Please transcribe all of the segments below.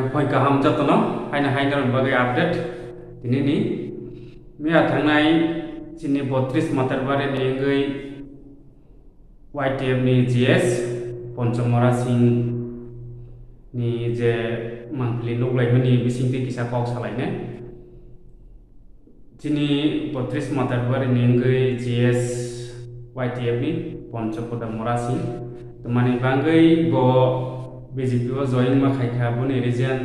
Hoi kaham jatono haina haina bagai update ini ni mia thangnai sini 32 matar bare ni ngai YTF ni GS Ponchamora Singh ni je mangpili nuglai mani bisingti kisa kok salaine sini 32 matar bare ni ngai GS YTF ni Ponchamora Singh temani bangai bo BJP wa join ma khaika boni region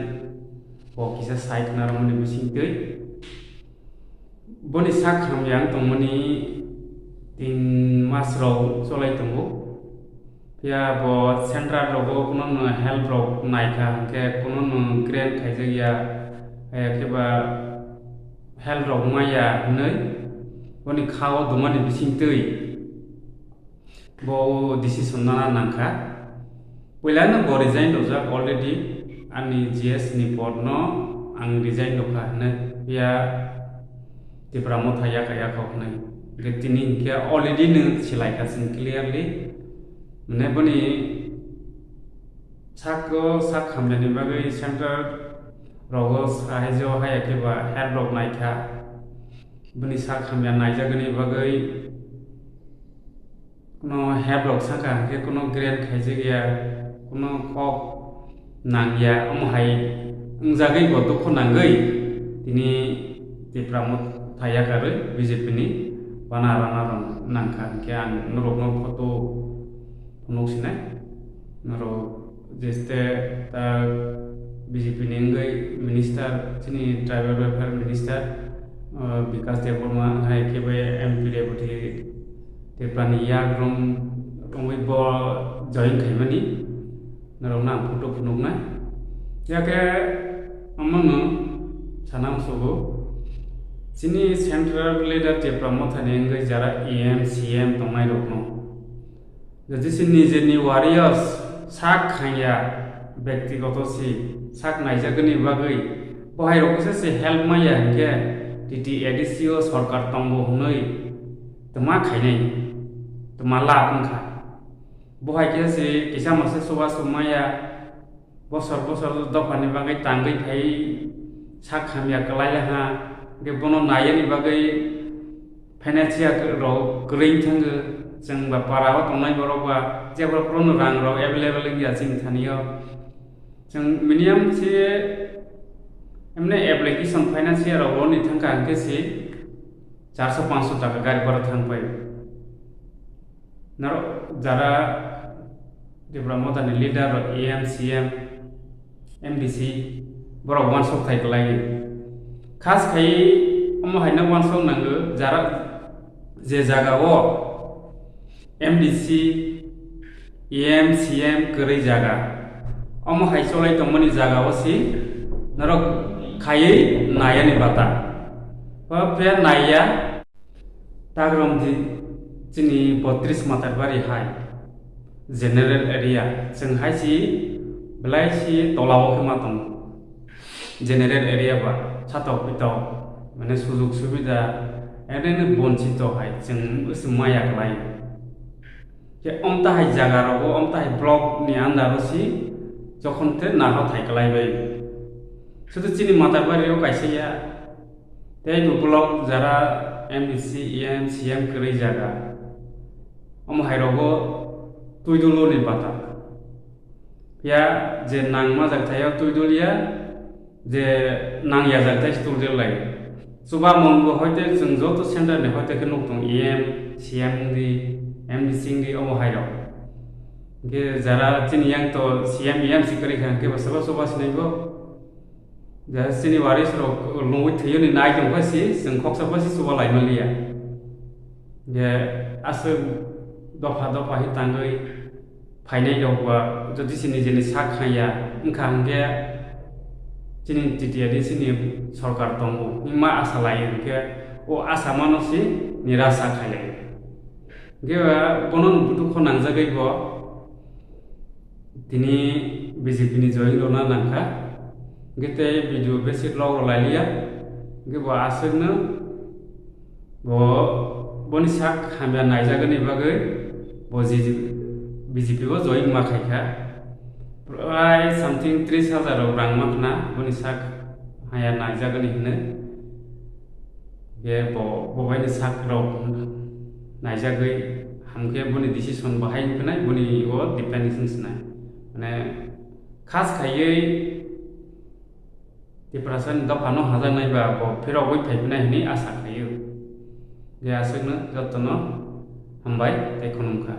bo kisa site na ramoni bisingtei boni sak hamyang tongmani 3 mas ro solai tongo ya bo central rogo kono no help ro naika ke kono no grant khaijaya ke ba help ro maya nei boni khao domani bisingtei bo decision na nangka Pilihan bo resign dojak already ani GS ni porno ang resign doka na ya di pramo thaya kaya kok na getini kia already ne silai kasin clearly mane boni sak hamjani bagai center rogo sahajo haya ke ba head rock naika boni sak hamjan naijagani bagai kono head rock saka ke kono grant khaijaya kono kok nangya amhai ngjagai boto khonangai tini tipramot thaya kare BJP ni panarana nangkha kyan norokno photo noksina noro jeste ta BJP ni ngai minister tini tribal welfare minister Vikas Deborma hai kebe MP deputy teprani yagrom tongwi bo join khaimani narona photo phunukna yake amano sanam sogo sini central leader te pramothane ngai jara EM tongnai rokno যদি নিজেনি ওয়ারিয়ার্স সাক খাইয়া ব্যক্তিগত সি সাক নাইজাগনি বাগৈ বহাই রকছে সে হেল্প মাইয়া কে টিটি এডিসিও সরকার তঙ্গ হনৈ তমা খাইনাই তমা লাভ খা বহাই কে সে কিসা মাসে সবা সমায়া বছর দফানি বাগৈ তাঙ্গৈ খাই সাক খামিয়া কলাইলা হা গে বনো নাইয়ানি বাগৈ फाइनेंशियल रो ग्रेन थांगो जों बा पाराव तंनाय बरबा जेब्ला प्रन रां रो अवेलेबल गया जों थानियो जों मिनिमाम से एमने एप्लीकेशन फाइनेंशियल रो नि थांका के से 400-500 টাকা গাড়ি ভাড়া থাংপাই নারো যারা जेब्ला मदानि लिडार रो CM MDC बरो वान सक थाइकलाय खास खाय अम हायना वान सक नांगो जारा जे जागाओ MDC CM करै जागा अम हाइसोलाय तमनि जागाओ सि नरो खायै नायानि बाता पे नाया ताग्रम दि जिनि 32 मातारबारि हाय जनरल एरिया जों हायसि बलायसि तलाव खमा दं जनरल एरिया बा साताव पिताव माने सुजुग सुबिदा एरेनो बंचित हाय जों उस माया गलाय जे अमता हाय जागा रगो अमता हाय ब्लॉक नि आन्दारसि जखनते नाहा थाइकलाय बाय सुदु चिनि मातारबारि रो कायसेया ते ब्लॉक जरा MDC CM करै जागा अम हाय रगो तुइदुलो नि बाता या जे नांगमा जागथायाव तुइदुलिया जे नांगिया जागथाय स्टुडेलाय सुबा मंगो होयते जों जत सेंटर ने होयते के नोंतों CM दि MDC दि अम हायरो के जरा चिनि यांग तो CM सिकरि खान के सबा सिनायबो जा सिनि वारिस रो लंगै थैयो नि नाय दं फासि जों खक्सा फासि सुबा लायमलिया जे आसो दफा हि तांगै फाइनाय दबा जदि सिनि जेनि साख खाया ओंखा हंगे चिनि टिटियादि सिनि सरकार दंगो मा आशा लायो के ओ आशा मानसि निराशा खायले गे बनन दुख नांजागैबो दिनि BJP नि जयिं रोना नांखा गेते भिडिअ बेसिक लग लायलिया गे बो आसगनो बो बनि साख खामया नायजागनि बागै बजि BJP को जयिं मा खायखा प्राय सामथिं 30,000 रां माखना बुनि साक हाया नायजागोन हिनो बे बबायनि साक रक नायजागै हामखे बुनि डिसिसन बाहाय फैनाय बुनि ओ डिपेंडेंस नाय माने खास खायै डिप्रेशन दफानो हाजानाय बा फिराव बै फाइफिनाय हिनि आसा खायो जे आसोनो जतन हामबाय तेखुनुमखा